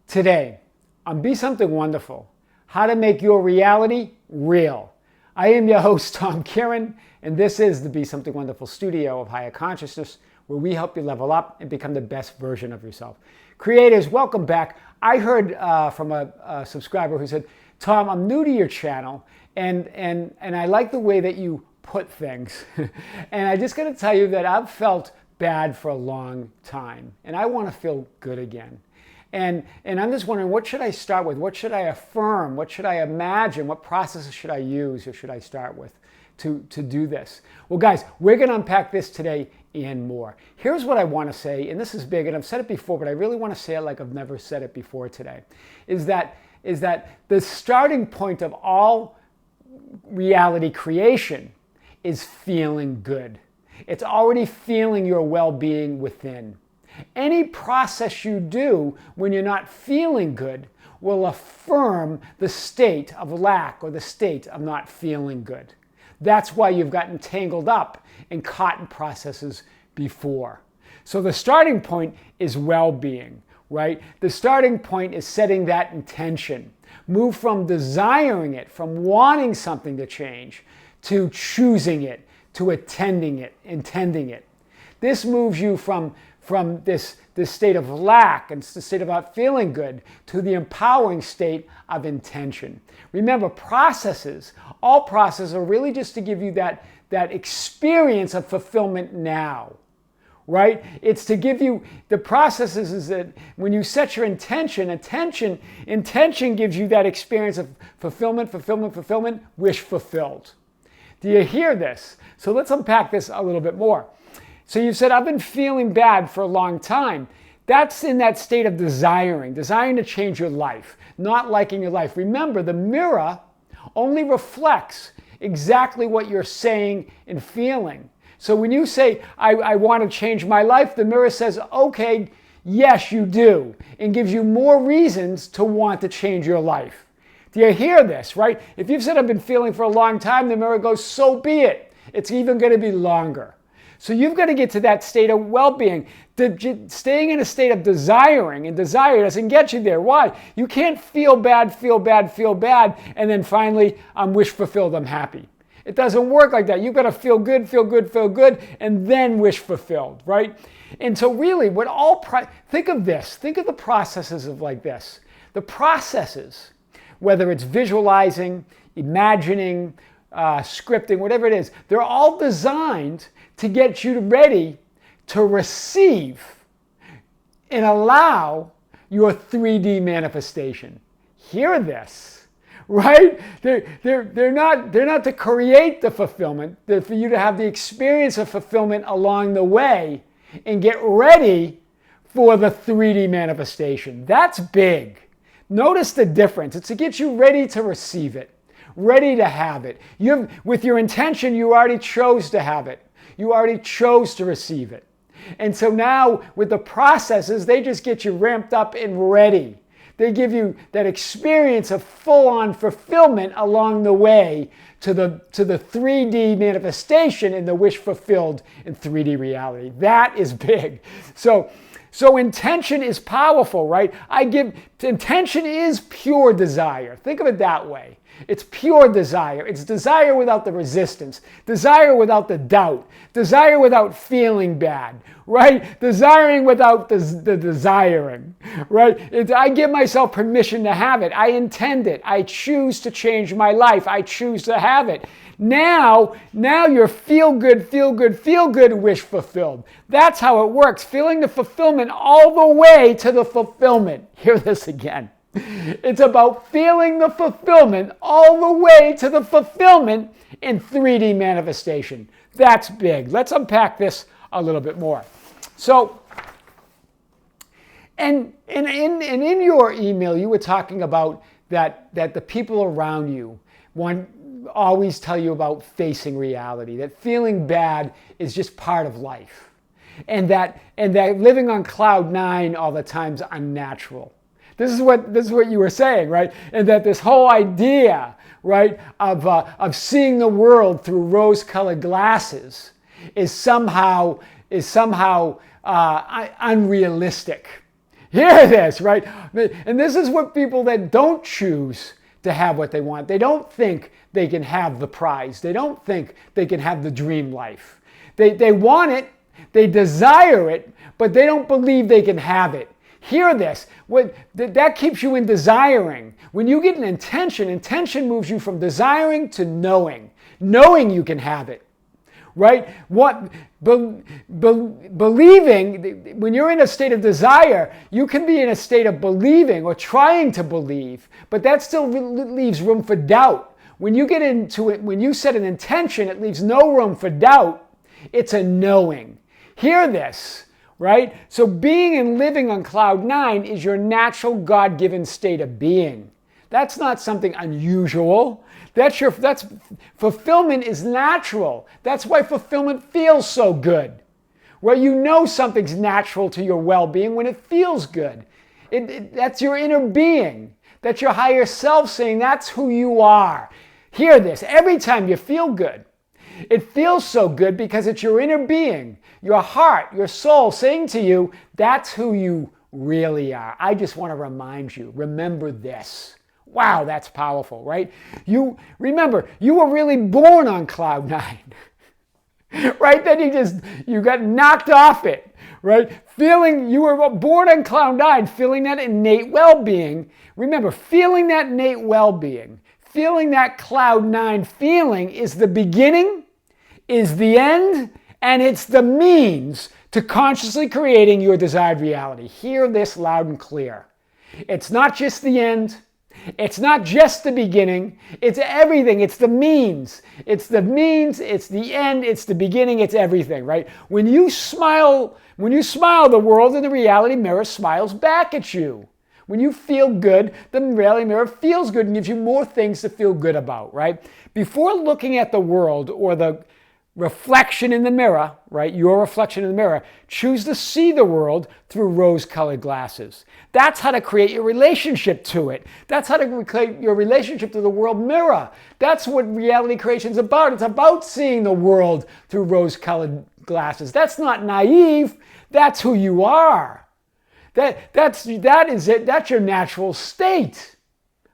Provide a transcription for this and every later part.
Today, on Be Something Wonderful, how to make your reality real. I am your host, Tom Kieran, and this is the Be Something Wonderful studio of higher consciousness, where we help you level up and become the best version of yourself. Creators, welcome back. I heard from a subscriber who said, Tom, I'm new to your channel, and I like the way that you put things. And I just got to tell you that I've felt bad for a long time, and I want to feel good again. And I'm just wondering, what should I start with? What should I affirm? What should I imagine? What processes should I use or should I start with to do this? Well, guys, we're going to unpack this today and more. Here's what I want to say, and this is big, and I've said it before, but I really want to say it like I've never said it before today, is that the starting point of all reality creation is feeling good. It's already feeling your well-being within. Any process you do when you're not feeling good will affirm the state of lack or the state of not feeling good. That's why you've gotten tangled up and caught in processes before. So the starting point is well-being, right? The starting point is setting that intention. Move from desiring it, from wanting something to change, to choosing it, to intending it. This moves you from this state of lack and the state of not feeling good to the empowering state of intention. Remember, all processes are really just to give you that experience of fulfillment now, right? It's to give you, the processes is that when you set your intention gives you that experience of fulfillment, wish fulfilled. Do you hear this? So let's unpack this a little bit more. So you said, I've been feeling bad for a long time. That's in that state of desiring to change your life, not liking your life. Remember, the mirror only reflects exactly what you're saying and feeling. So when you say, I want to change my life, the mirror says, okay, yes, you do, and gives you more reasons to want to change your life. Do you hear this, right? If you've said, I've been feeling for a long time, the mirror goes, so be it. It's even going to be longer. So you've got to get to that state of well-being. Staying in a state of desiring, and desire doesn't get you there. Why? You can't feel bad, and then finally, I'm wish fulfilled, I'm happy. It doesn't work like that. You've got to feel good, and then wish fulfilled, right? And so really, think of this. Think of the processes of like this. The processes, whether it's visualizing, imagining, scripting, whatever it is, they're all designed to get you ready to receive and allow your 3D manifestation. Hear this, right? They're not to create the fulfillment. They're for you to have the experience of fulfillment along the way and get ready for the 3D manifestation. That's big. Notice the difference. It's to get you ready to receive it, ready to have it. With your intention, you already chose to have it. You already chose to receive it. And so now with the processes, they just get you ramped up and ready. They give you that experience of full-on fulfillment along the way to the 3D manifestation and the wish fulfilled in 3D reality. That is big. So intention is powerful, right? Intention is pure desire. Think of it that way. It's pure desire. It's desire without the resistance, desire without the doubt, desire without feeling bad, right? Desiring without the desiring, right? I give myself permission to have it. I intend it. I choose to change my life. I choose to have it. Now you're feel good, wish fulfilled. That's how it works. Feeling the fulfillment all the way to the fulfillment. Hear this again. It's about feeling the fulfillment all the way to the fulfillment in 3D manifestation. That's big. Let's unpack this a little bit more. So, and in your email, you were talking about that the people around you always tell you about facing reality, that feeling bad is just part of life, and that living on cloud 9 all the time is unnatural. This is what you were saying, right? And that this whole idea, right, of seeing the world through rose-colored glasses is somehow unrealistic. Hear this, right? And this is what people that don't choose to have what they want. They don't think they can have the prize. They don't think they can have the dream life. They want it, they desire it, but they don't believe they can have it. Hear this. That keeps you in desiring. When you get an intention, intention moves you from desiring to knowing. Knowing you can have it. Right? Believing, when you're in a state of desire, you can be in a state of believing or trying to believe, but that still leaves room for doubt. When you get into it, when you set an intention, it leaves no room for doubt. It's a knowing. Hear this, right? So being and living on cloud 9 is your natural God-given state of being. That's not something unusual. That's fulfillment is natural. That's why fulfillment feels so good. Well, you know something's natural to your well-being when it feels good. That's your inner being. That's your higher self saying that's who you are. Hear this. Every time you feel good, it feels so good because it's your inner being, your heart, your soul saying to you, that's who you really are. I just want to remind you, remember this. Wow, that's powerful, right? You remember, you were really born on cloud 9. Right? Then you got knocked off it, right? You were born on cloud 9, feeling that innate well-being. Remember, feeling that innate well-being, feeling that cloud 9 feeling is the beginning, is the end, and it's the means to consciously creating your desired reality. Hear this loud and clear. It's not just the end. It's not just the beginning, it's everything, it's the means. It's the means, it's the end, it's the beginning, it's everything, right? When you smile, the world in the reality mirror smiles back at you. When you feel good, the reality mirror feels good and gives you more things to feel good about, right? Before looking at the world or the reflection in the mirror, right? Your reflection in the mirror, choose to see the world through rose-colored glasses. That's how to create your relationship to it. That's how to create your relationship to the world mirror. That's what reality creation is about. It's about seeing the world through rose-colored glasses. That's not naive. That's who you are. That is it. That's your natural state.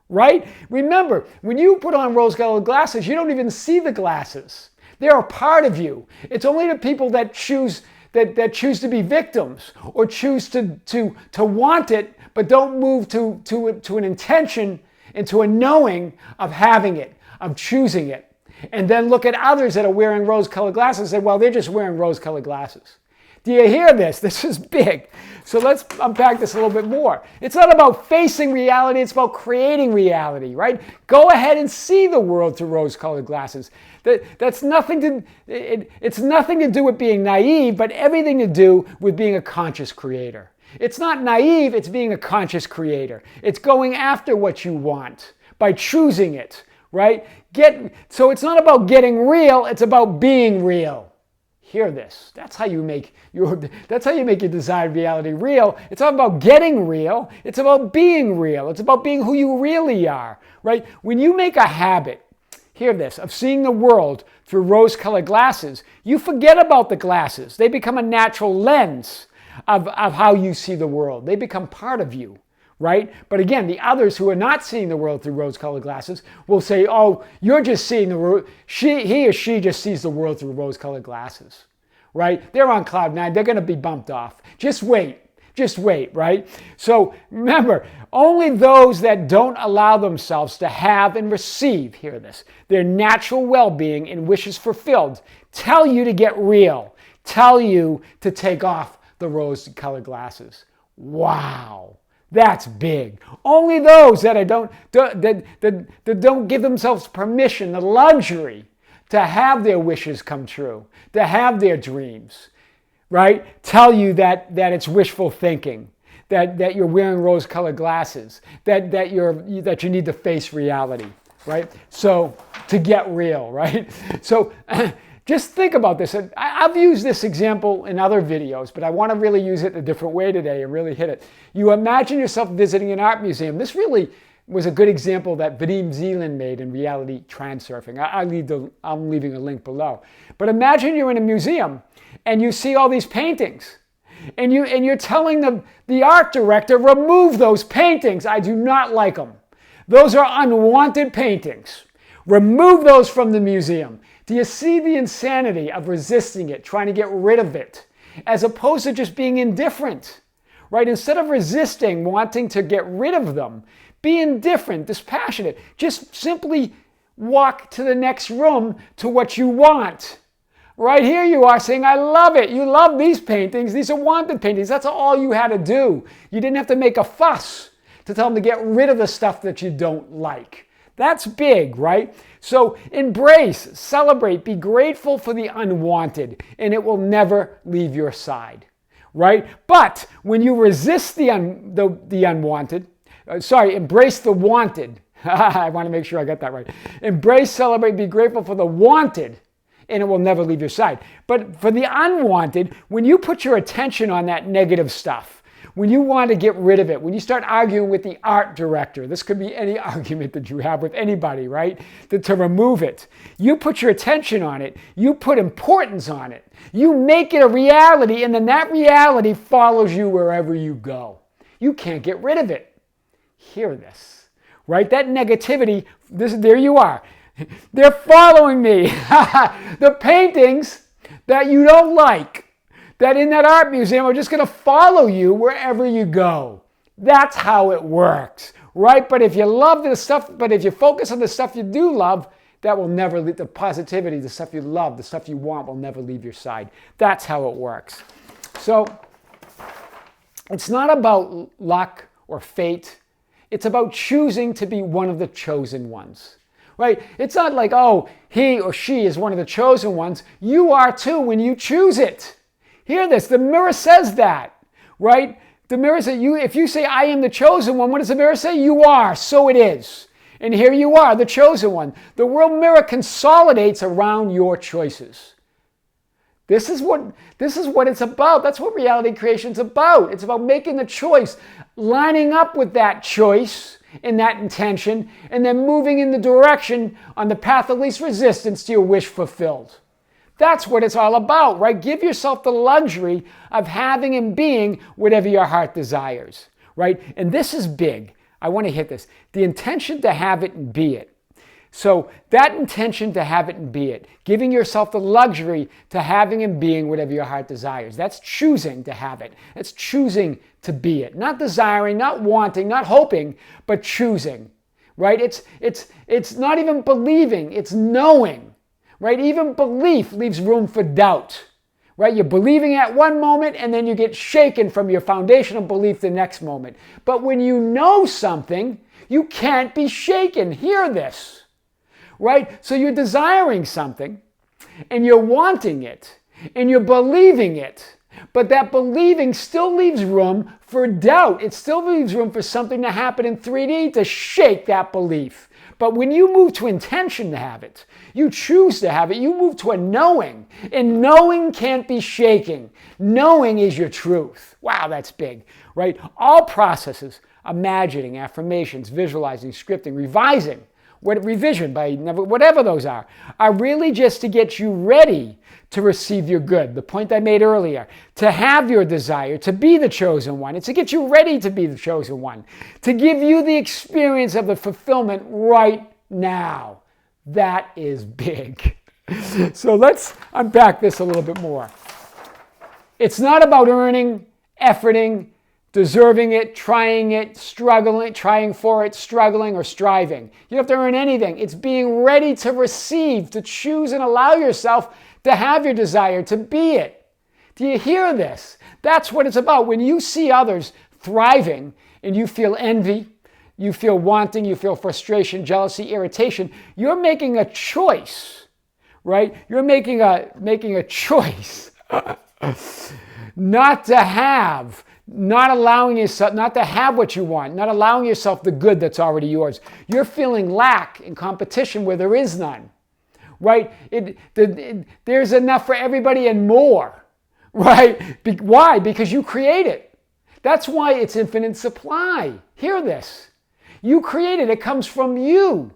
Right? Remember, when you put on rose-colored glasses, you don't even see the glasses. They're a part of you. It's only the people that choose to be victims or choose to want it, but don't move to an intention and to a knowing of having it, of choosing it. And then look at others that are wearing rose-colored glasses and say, well, they're just wearing rose-colored glasses. Do you hear this? This is big. So let's unpack this a little bit more. It's not about facing reality, it's about creating reality, right? Go ahead and see the world through rose-colored glasses. It's nothing to do with being naive, but everything to do with being a conscious creator. It's not naive, it's being a conscious creator. It's going after what you want by choosing it, right? So it's not about getting real, it's about being real. Hear this. That's how you make your desired reality real. It's not about getting real. It's about being real. It's about being who you really are, right? When you make a habit, hear this, of seeing the world through rose-colored glasses, you forget about the glasses. They become a natural lens of how you see the world. They become part of you, right? But again, the others who are not seeing the world through rose-colored glasses will say, oh, you're just seeing the world. He or she just sees the world through rose-colored glasses, right? They're on cloud 9. They're going to be bumped off. Just wait, right? So remember, only those that don't allow themselves to have and receive, hear this, their natural well-being and wishes fulfilled, tell you to get real, tell you to take off the rose-colored glasses. Wow. That's big. Only those that don't give themselves permission, the luxury to have their wishes come true, to have their dreams, right? Tell you that it's wishful thinking, that you're wearing rose-colored glasses, that you need to face reality, right? So to get real, right? So just think about this. I've used this example in other videos, but I want to really use it a different way today and really hit it. You imagine yourself visiting an art museum. This really was a good example that Vadim Zeland made in reality transurfing. I'm leaving a link below. But imagine you're in a museum and you see all these paintings. And you're telling the art director, remove those paintings. I do not like them. Those are unwanted paintings. Remove those from the museum. Do you see the insanity of resisting it, trying to get rid of it, as opposed to just being indifferent? Right? Instead of resisting, wanting to get rid of them, be indifferent, dispassionate. Just simply walk to the next room to what you want. Right here you are saying, I love it. You love these paintings. These are wanted paintings. That's all you had to do. You didn't have to make a fuss to tell them to get rid of the stuff that you don't like. That's big, right? So embrace, celebrate, be grateful for the unwanted, and it will never leave your side, right? But when you resist the unwanted, embrace the wanted. I want to make sure I got that right. Embrace, celebrate, be grateful for the wanted, and it will never leave your side. But for the unwanted, when you put your attention on that negative stuff, when you want to get rid of it, when you start arguing with the art director, this could be any argument that you have with anybody, right? To remove it. You put your attention on it. You put importance on it. You make it a reality, and then that reality follows you wherever you go. You can't get rid of it. Hear this, right? That negativity, there you are. They're following me. The paintings that you don't like, that in that art museum are just going to follow you wherever you go. That's how it works, right? But if you love the stuff, but if you focus on the stuff you do love, that will never leave the positivity, the stuff you love, the stuff you want will never leave your side. That's how it works. So it's not about luck or fate. It's about choosing to be one of the chosen ones, right? It's not like, oh, he or she is one of the chosen ones. You are too when you choose it. Hear this, the mirror says that, right? The mirror says, if you say, I am the chosen one, what does the mirror say? You are, so it is. And here you are, the chosen one. The world mirror consolidates around your choices. This is what it's about. That's what reality creation is about. It's about making the choice, lining up with that choice and that intention, and then moving in the direction on the path of least resistance to your wish fulfilled. That's what it's all about, right? Give yourself the luxury of having and being whatever your heart desires, right? And this is big. I want to hit this. The intention to have it and be it. So that intention to have it and be it, giving yourself the luxury to having and being whatever your heart desires. That's choosing to have it. That's choosing to be it. Not desiring, not wanting, not hoping, but choosing, right? It's not even believing, it's knowing. Right? Even belief leaves room for doubt. Right? You're believing at one moment and then you get shaken from your foundational belief the next moment. But when you know something, you can't be shaken. Hear this. Right? So you're desiring something and you're wanting it and you're believing it. But that believing still leaves room for doubt. It still leaves room for something to happen in 3D to shake that belief. But when you move to intention to have it, you choose to have it, you move to a knowing. And knowing can't be shaking. Knowing is your truth. Wow, that's big, right? All processes, imagining, affirmations, visualizing, scripting, revising, revision, by whatever those are really just to get you ready to receive your good. The point I made earlier, to have your desire, to be the chosen one. It's to get you ready to be the chosen one, to give you the experience of the fulfillment right now. That is big. So let's unpack this a little bit more. It's not about earning, efforting, deserving it, struggling, trying for it, struggling, or striving. You don't have to earn anything. It's being ready to receive, to choose and allow yourself to have your desire, to be it. Do you hear this? That's what it's about. When you see others thriving and you feel envy, you feel wanting, you feel frustration, jealousy, irritation, you're making a choice, right? You're making a choice not to have, not allowing yourself, not to have what you want, not allowing yourself the good that's already yours. You're feeling lack and competition where there is none, right? There's enough for everybody and more, right? Why? Because you create it. That's why it's infinite supply. Hear this. You create it. It comes from you.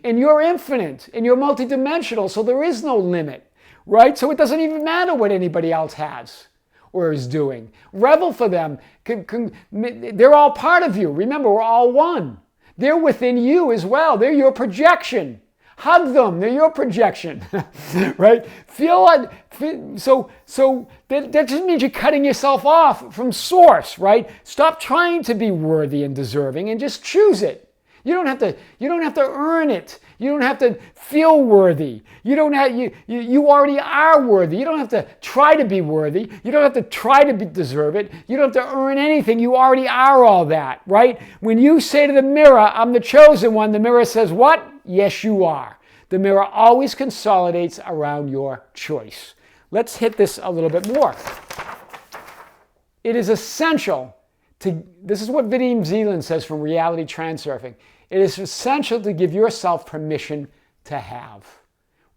And you're infinite. And you're multidimensional. So there is no limit. Right? So it doesn't even matter what anybody else has. or is doing. Revel for them. They're all part of you. Remember, we're all one. They're within you as well. They're your projection. Hug them. They're your projection, right? So that just means you're cutting yourself off from source, right? Stop trying to be worthy and deserving and just choose it. You don't have to earn it. You don't have to feel worthy. You already are worthy. You don't have to try to be worthy. You don't have to try to deserve it. You don't have to earn anything. You already are all that, right? When you say to the mirror, I'm the chosen one, the mirror says, what? Yes, you are. The mirror always consolidates around your choice. Let's hit this a little bit more. It is essential this is what Vadim Zeland says from Reality Transurfing. It is essential to give yourself permission to have.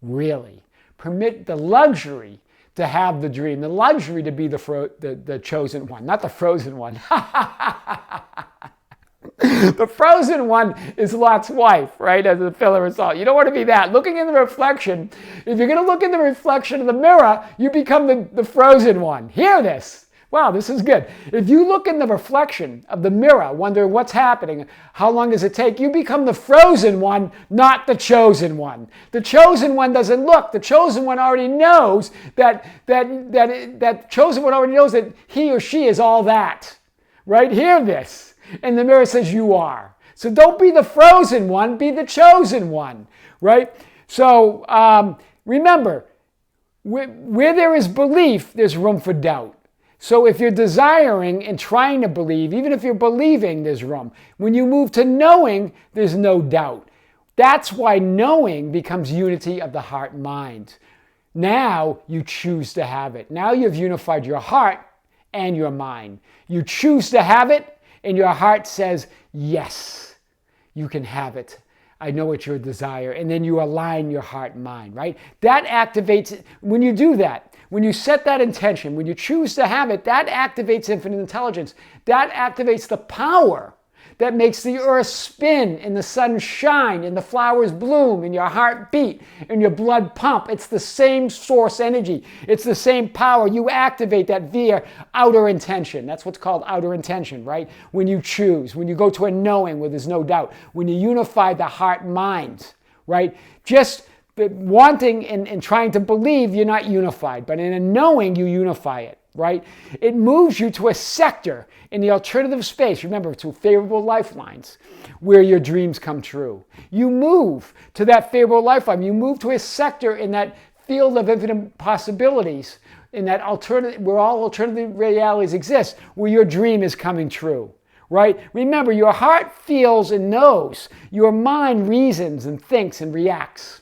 Really. Permit the luxury to have the dream, the luxury to be the chosen one, not the frozen one. The frozen one is Lot's wife, right, as a filler result. You don't want to be that. Looking in the reflection, if you're going to look in the reflection of the mirror, you become the frozen one. Hear this. Wow, this is good. If you look in the reflection of the mirror, wondering what's happening, how long does it take, you become the frozen one, not the chosen one. The chosen one doesn't look. The chosen one already knows that chosen one already knows that he or she is all that. Right? Hear this. And the mirror says you are. So don't be the frozen one, be the chosen one. Right? So remember, where there is belief, there's room for doubt. So if you're desiring and trying to believe, even if you're believing, there's room. When you move to knowing, there's no doubt. That's why knowing becomes unity of the heart-mind. Now you choose to have it. Now you've unified your heart and your mind. You choose to have it, and your heart says, yes, you can have it. I know it's your desire. And then you align your heart and mind, right? That activates, when you do that, when you set that intention, when you choose to have it, that activates infinite intelligence. That activates the power that makes the earth spin and the sun shine and the flowers bloom and your heart beat and your blood pump. It's the same source energy. It's the same power. You activate that via outer intention. That's what's called outer intention, right? When you choose, when you go to a knowing where there's no doubt, when you unify the heart and mind, right? Just wanting and trying to believe, you're not unified. But in a knowing, you unify it, right? It moves you to a sector in the alternative space, remember, to favorable lifelines, where your dreams come true. You move to that favorable lifeline. You move to a sector in that field of infinite possibilities, in that alternative, where all alternative realities exist, where your dream is coming true. Right? Remember, your heart feels and knows. Your mind reasons and thinks and reacts.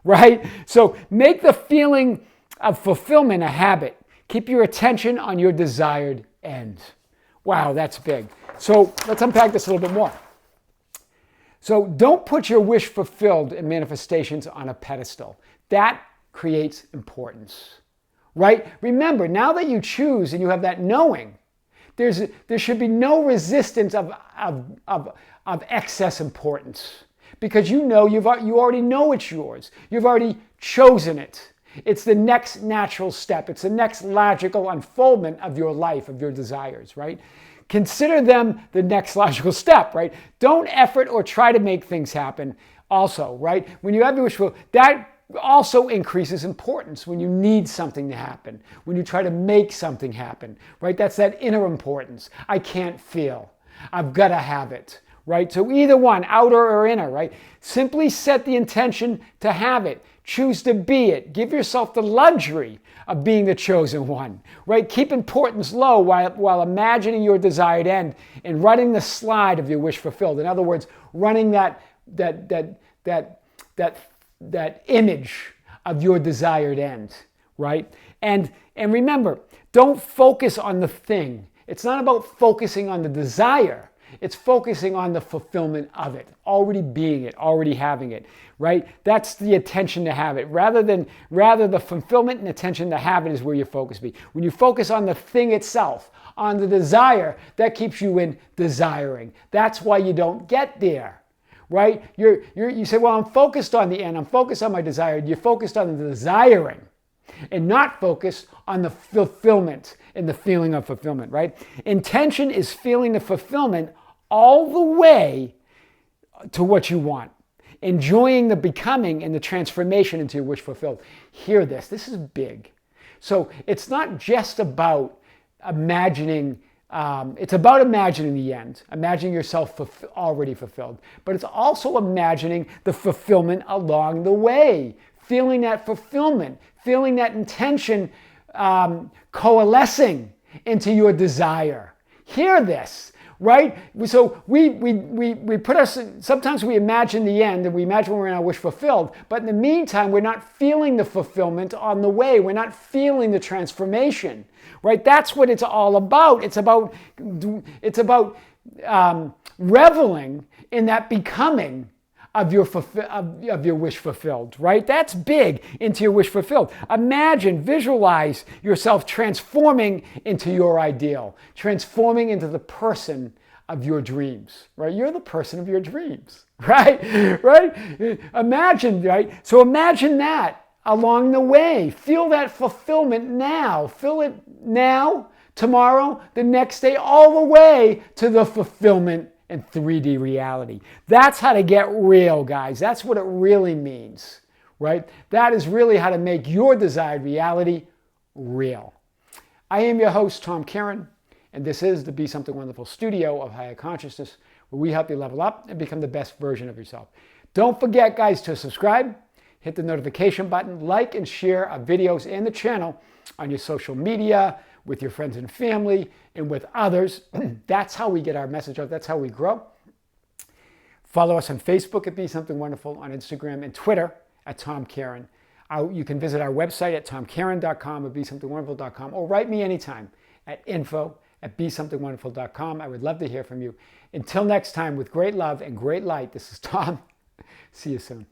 Right? So make the feeling of fulfillment a habit. Keep your attention on your desired end. Wow, that's big. So let's unpack this a little bit more. So don't put your wish fulfilled in manifestations on a pedestal. That creates importance. Right? Remember, now that you choose and you have that knowing, there should be no resistance of excess importance. Because you know, you already know it's yours. You've already chosen it. It's the next natural step. It's the next logical unfoldment of your life, of your desires, right? Consider them the next logical step, right? Don't effort or try to make things happen also, right? When you have your wish fulfilled, that also increases importance when you need something to happen, when you try to make something happen, right? That's that inner importance. I can't feel. I've got to have it. Right? So either one, outer or inner, right? Simply set the intention to have it. Choose to be it. Give yourself the luxury of being the chosen one, right? Keep importance low while imagining your desired end and running the slide of your wish fulfilled. In other words, running that image of your desired end, right? And remember, don't focus on the thing. It's not about focusing on the desire. It's focusing on the fulfillment of it, already being it, already having it, right? That's the attention to have it. Rather the fulfillment and attention to have it is where your focus be. When you focus on the thing itself, on the desire, that keeps you in desiring. That's why you don't get there, right? You say, well, I'm focused on the end. I'm focused on my desire. You're focused on the desiring. and not focus on the fulfillment and the feeling of fulfillment, right? Intention is feeling the fulfillment all the way to what you want. Enjoying the becoming and the transformation into your wish fulfilled. Hear this. This is big. So it's not just about imagining, it's about imagining the end, imagining yourself already fulfilled, but it's also imagining the fulfillment along the way, feeling that fulfillment, feeling that intention coalescing into your desire. Hear this. Right? So we put us, sometimes we imagine the end and we imagine we're in our wish fulfilled, but in the meantime, we're not feeling the fulfillment on the way. We're not feeling the transformation, right? That's what it's all about. It's about reveling in that becoming of your wish fulfilled, right? That's big, into your wish fulfilled. Imagine, visualize yourself transforming into your ideal, transforming into the person of your dreams, right? You're the person of your dreams, right? Right? Imagine, right? So imagine that along the way. Feel that fulfillment now. Feel it now, tomorrow, the next day, all the way to the fulfillment and 3D reality. That's how to get real, guys. That's what it really means, right? That is really how to make your desired reality real. I am your host, Tom Karen, and this is the Be Something Wonderful studio of higher consciousness, where we help you level up and become the best version of yourself. Don't forget, guys, to subscribe, hit the notification button, like and share our videos and the channel on your social media, with your friends and family, and with others. That's how we get our message out. That's how we grow. Follow us on Facebook at Be Something Wonderful, on Instagram and Twitter at Tom Karen. You can visit our website at tomkaren.com or besomethingwonderful.com, or write me anytime at info@besomethingwonderful.com. I would love to hear from you. Until next time, with great love and great light, this is Tom. See you soon.